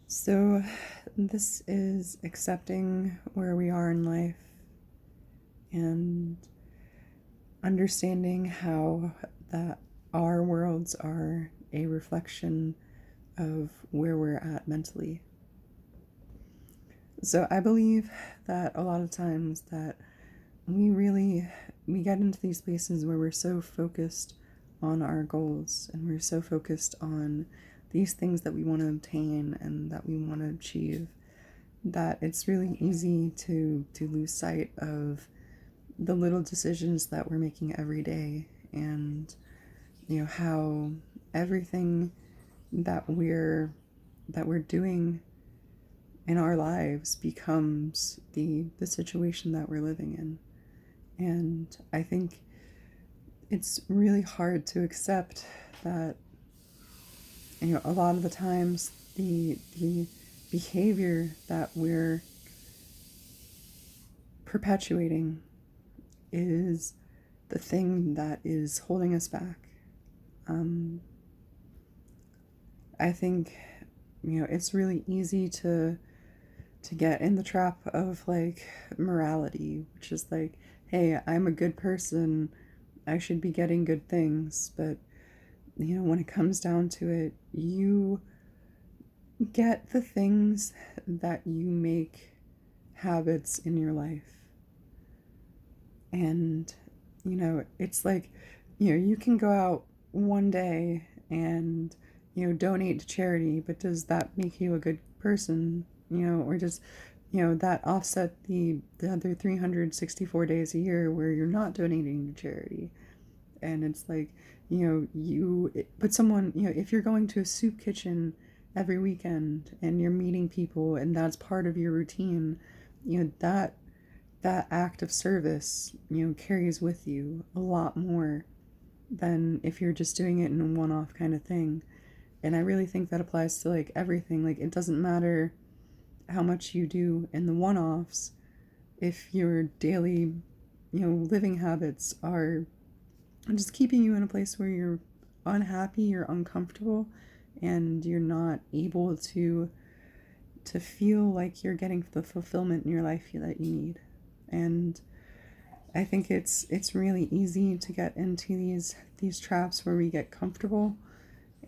So, this is accepting where we are in life and understanding how that our worlds are a reflection of where we're at mentally. So, I believe that a lot of times that we get into these places where we're so focused on our goals and we're so focused on these things that we want to obtain and that we want to achieve that it's really easy to lose sight of the little decisions that we're making every day, and how everything that we're doing in our lives becomes the situation that we're living in. And I think it's really hard to accept that a lot of the times the behavior that we're perpetuating is the thing that is holding us back. Um, I think it's really easy to get in the trap of like morality, which is like, hey, I'm a good person, I should be getting good things. But when it comes down to it, you get the things that you make habits in your life. And it's like, you can go out one day and donate to charity, but does that make you a good person? Or does that offset the other 364 days a year where you're not donating to charity? And it's like, but someone, if you're going to a soup kitchen every weekend and you're meeting people and that's part of your routine, that act of service, carries with you a lot more than if you're just doing it in a one-off kind of thing. And I really think that applies to like everything. Like, it doesn't matter how much you do in the one-offs if your daily, living habits are just keeping you in a place where you're unhappy, you're uncomfortable, and you're not able to feel like you're getting the fulfillment in your life that you need. And I think it's really easy to get into these traps where we get comfortable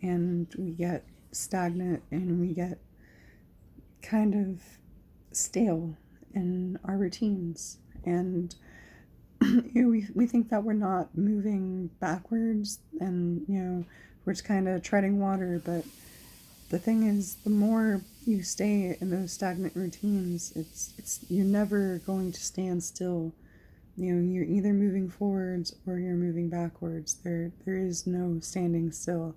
and we get stagnant and we get kind of stale in our routines. And we think that we're not moving backwards, and we're just kind of treading water. But the thing is, the more you stay in those stagnant routines, it's you're never going to stand still. You're either moving forwards or you're moving backwards. There is no standing still.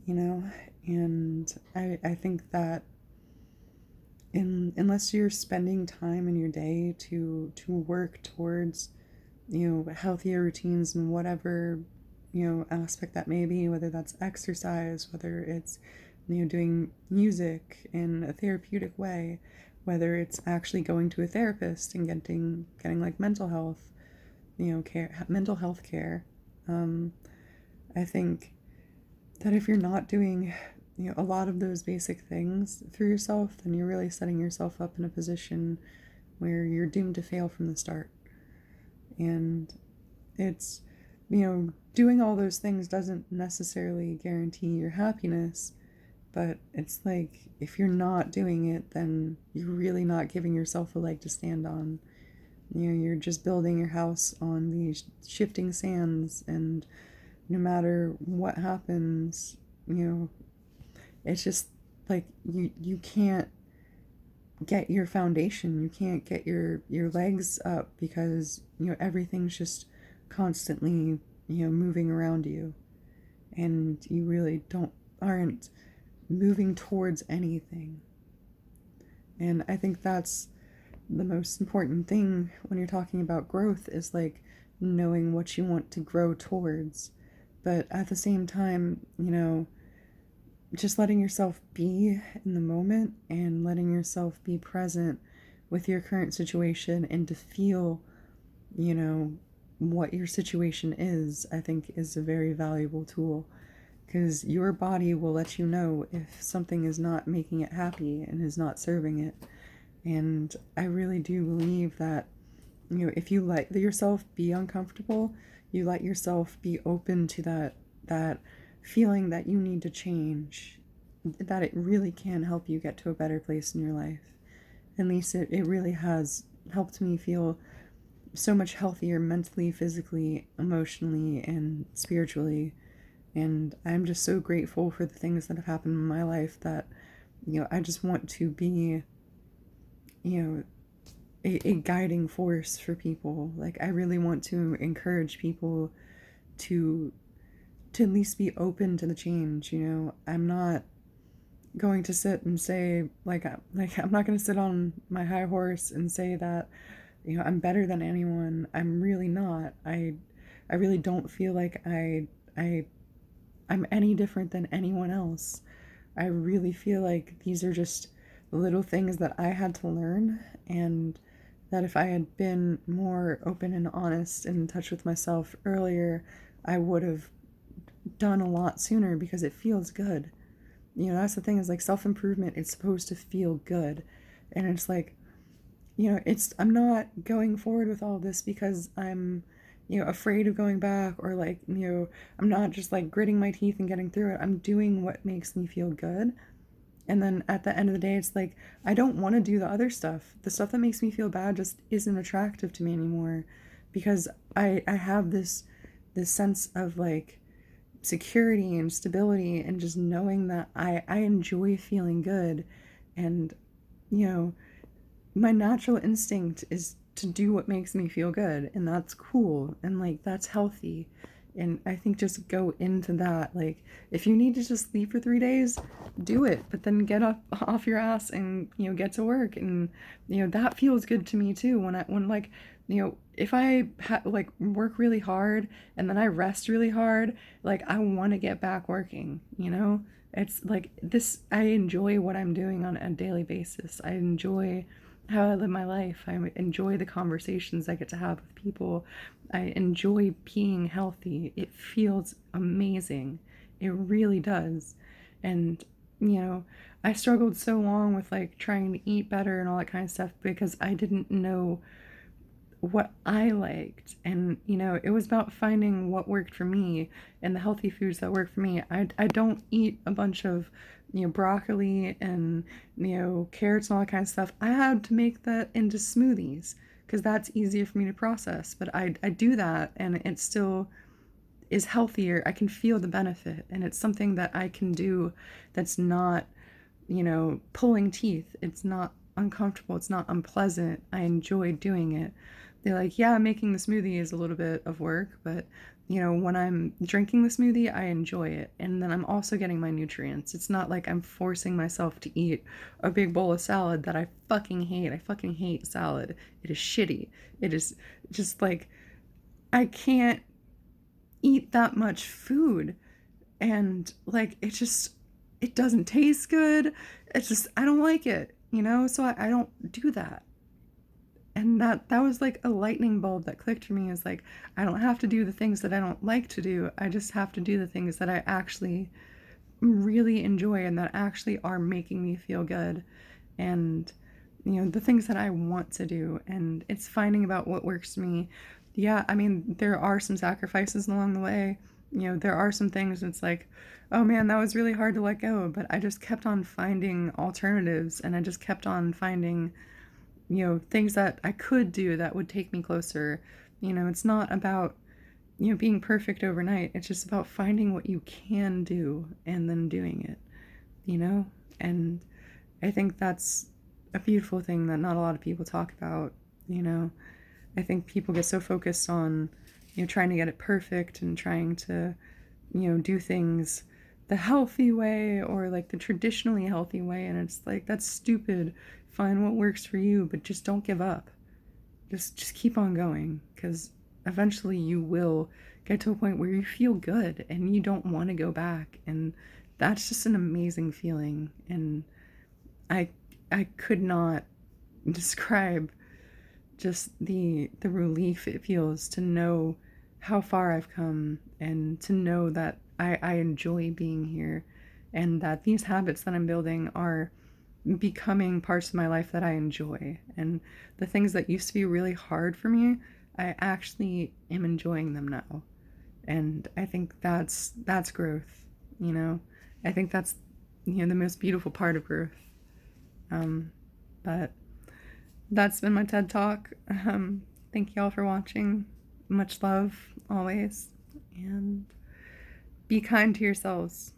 And I think that unless you're spending time in your day to work towards healthier routines and whatever aspect that may be, whether that's exercise, whether it's doing music in a therapeutic way, whether it's actually going to a therapist and getting like mental health care, mental health care. I think that if you're not doing a lot of those basic things for yourself, then you're really setting yourself up in a position where you're doomed to fail from the start. And it's doing all those things doesn't necessarily guarantee your happiness, but it's like, if you're not doing it, then you're really not giving yourself a leg to stand on. You're just building your house on these shifting sands, and no matter what happens, it's just like you can't get your foundation, you can't get your legs up, because everything's just constantly moving around you, and you really aren't moving towards anything. And I think that's the most important thing when you're talking about growth, is like knowing what you want to grow towards, but at the same time, just letting yourself be in the moment and letting yourself be present with your current situation and to feel, what your situation is, I think is a very valuable tool. because your body will let you know if something is not making it happy and is not serving it. And I really do believe that, if you let yourself be uncomfortable, you let yourself be open to that feeling that you need to change, that it really can help you get to a better place in your life. At least it really has helped me feel so much healthier mentally, physically, emotionally, and spiritually. And I'm just so grateful for the things that have happened in my life that, I just want to be, you know, a guiding force for people. Like, I really want to encourage people to at least be open to the change. I'm not going to sit and say, I'm not going to sit on my high horse and say that, I'm better than anyone. I'm really not. I really don't feel like I'm any different than anyone else. I really feel like these are just little things that I had to learn, and that if I had been more open and honest and in touch with myself earlier, I would have done a lot sooner, because it feels good. That's the thing, is like, self-improvement, it's supposed to feel good. And it's like, I'm not going forward with all this because I'm, afraid of going back, or like, I'm not just like gritting my teeth and getting through it. I'm doing what makes me feel good. And then at the end of the day, it's like, I don't want to do the other stuff. The stuff that makes me feel bad just isn't attractive to me anymore, because I have this sense of like security and stability, and just knowing that I enjoy feeling good. And, you know, my natural instinct is to do what makes me feel good, and that's cool, and like, that's healthy. And I think just go into that. Like, if you need to just sleep for 3 days, do it, but then get up off your ass and, get to work. And, that feels good to me too. When like, if I like work really hard and then I rest really hard, like, I want to get back working. It's like this, I enjoy what I'm doing on a daily basis. I enjoy how I live my life. I enjoy the conversations I get to have with people. I enjoy being healthy. It feels amazing. It really does. And, I struggled so long with like trying to eat better and all that kind of stuff, because I didn't know what I liked. And, it was about finding what worked for me and the healthy foods that work for me. I don't eat a bunch of, broccoli and, carrots and all that kind of stuff. I had to make that into smoothies, because that's easier for me to process. But I do that, and it still is healthier. I can feel the benefit, and it's something that I can do that's not, pulling teeth. It's not uncomfortable. It's not unpleasant. I enjoy doing it. They're like, yeah, making the smoothie is a little bit of work, but, when I'm drinking the smoothie, I enjoy it. And then I'm also getting my nutrients. It's not like I'm forcing myself to eat a big bowl of salad that I fucking hate. I fucking hate salad. It is shitty. It is just like, I can't eat that much food. And like, it doesn't taste good. It's just, I don't like it, so I don't do that. And that was like a lightning bulb that clicked for me. Is like, I don't have to do the things that I don't like to do. I just have to do the things that I actually really enjoy, and that actually are making me feel good. And, the things that I want to do. And it's finding about what works for me. Yeah, I mean, there are some sacrifices along the way. There are some things it's like, oh man, that was really hard to let go. But I just kept on finding alternatives, and I just kept on finding, things that I could do that would take me closer. It's not about, being perfect overnight. It's just about finding what you can do and then doing it. And I think that's a beautiful thing that not a lot of people talk about. I think people get so focused on, trying to get it perfect and trying to, do things the healthy way, or like the traditionally healthy way. And it's like, that's stupid. Find what works for you, but just don't give up. Just keep on going, because eventually you will get to a point where you feel good and you don't want to go back. And that's just an amazing feeling. And I could not describe just the relief it feels to know how far I've come, and to know that I enjoy being here, and that these habits that I'm building are becoming parts of my life that I enjoy. And the things that used to be really hard for me, I actually am enjoying them now. And I think that's growth, you know. I think that's, the most beautiful part of growth. Um, but that's been my TED Talk. Thank you all for watching. Much love always, and be kind to yourselves.